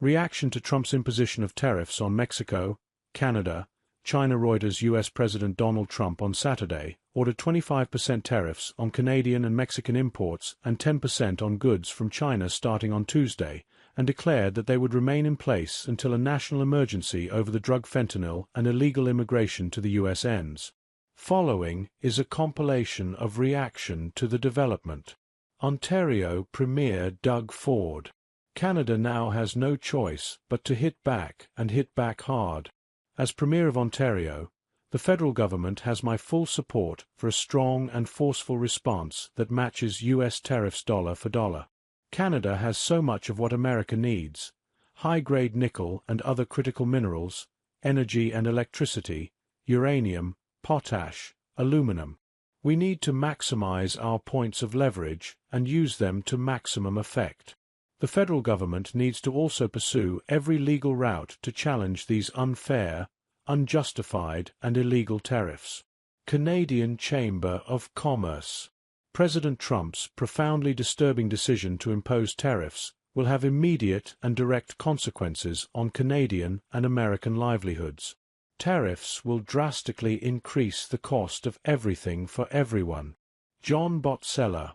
Reaction to Trump's imposition of tariffs on Mexico, Canada, China. Reuters. U.S. President Donald Trump on Saturday ordered 25% tariffs on Canadian and Mexican imports and 10% on goods from China starting on Tuesday, and declared that they would remain in place until a national emergency over the drug fentanyl and illegal immigration to the U.S. ends. Following is a compilation of reaction to the development. Ontario Premier Doug Ford. Canada now has no choice but to hit back and hit back hard. As Premier of Ontario, the federal government has my full support for a strong and forceful response that matches U.S. tariffs dollar for dollar. Canada has so much of what America needs: high-grade nickel and other critical minerals, energy and electricity, uranium, potash, aluminum. We need to maximize our points of leverage and use them to maximum effect. The federal government needs to also pursue every legal route to challenge these unfair, unjustified, and illegal tariffs. Canadian Chamber of Commerce. President Trump's profoundly disturbing decision to impose tariffs will have immediate and direct consequences on Canadian and American livelihoods. Tariffs will drastically increase the cost of everything for everyone. John Botzella,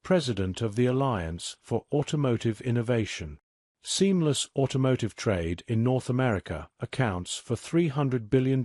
President of the Alliance for Automotive Innovation. Seamless automotive trade in North America accounts for $300 billion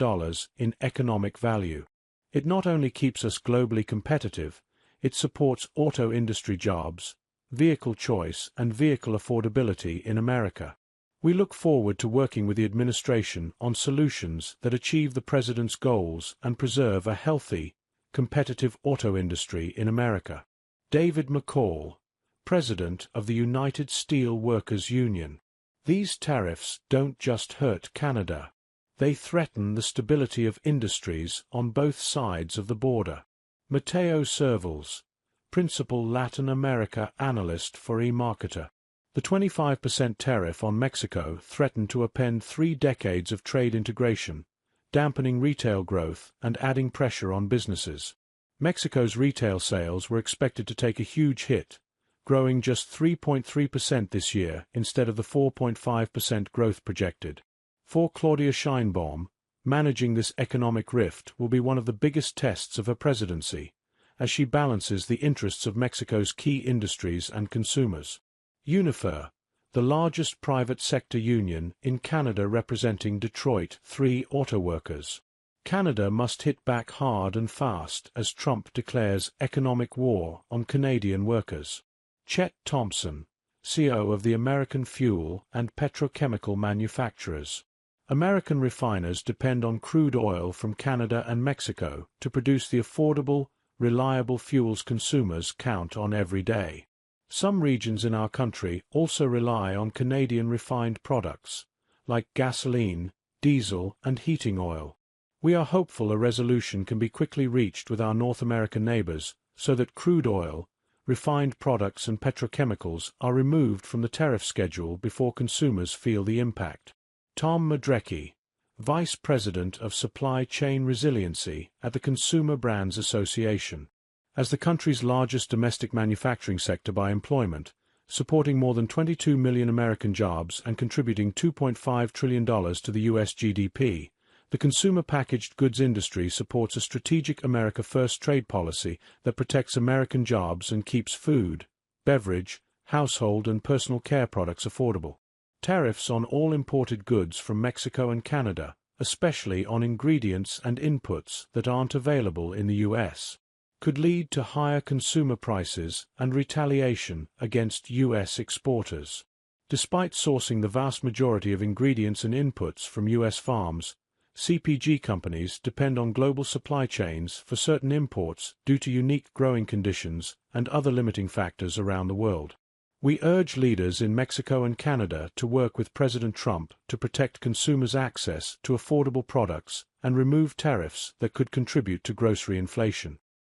in economic value. It not only keeps us globally competitive, it supports auto industry jobs, vehicle choice, and vehicle affordability in America. We look forward to working with the administration on solutions that achieve the President's goals and preserve a healthy, competitive auto industry in America. David McCall, President of the United Steel Workers Union. These tariffs don't just hurt Canada. They threaten the stability of industries on both sides of the border. Matteo Servals, Principal Latin America Analyst for eMarketer. The 25% tariff on Mexico threatened to upend 3 decades of trade integration, dampening retail growth and adding pressure on businesses. Mexico's retail sales were expected to take a huge hit, growing just 3.3% this year instead of the 4.5% growth projected. For Claudia Sheinbaum, managing this economic rift will be one of the biggest tests of her presidency, as she balances the interests of Mexico's key industries and consumers. Unifer, the largest private sector union in Canada representing Detroit 3 auto workers. Canada must hit back hard and fast as Trump declares economic war on Canadian workers. Chet Thompson, CEO of the American Fuel and Petrochemical Manufacturers. American refiners depend on crude oil from Canada and Mexico to produce the affordable, reliable fuels consumers count on every day. Some regions in our country also rely on Canadian refined products, like gasoline, diesel, and heating oil. We are hopeful a resolution can be quickly reached with our North American neighbors so that crude oil, refined products, and petrochemicals are removed from the tariff schedule before consumers feel the impact. Tom Madrecki, Vice President of Supply Chain Resiliency at the Consumer Brands Association. As the country's largest domestic manufacturing sector by employment, supporting more than 22 million American jobs and contributing $2.5 trillion to the U.S. GDP, the consumer packaged goods industry supports a strategic America First trade policy that protects American jobs and keeps food, beverage, household, and personal care products affordable. Tariffs on all imported goods from Mexico and Canada, especially on ingredients and inputs that aren't available in the U.S., could lead to higher consumer prices and retaliation against U.S. exporters. Despite sourcing the vast majority of ingredients and inputs from U.S. farms, CPG companies depend on global supply chains for certain imports due to unique growing conditions and other limiting factors around the world. We urge leaders in Mexico and Canada to work with President Trump to protect consumers' access to affordable products and remove tariffs that could contribute to grocery inflation.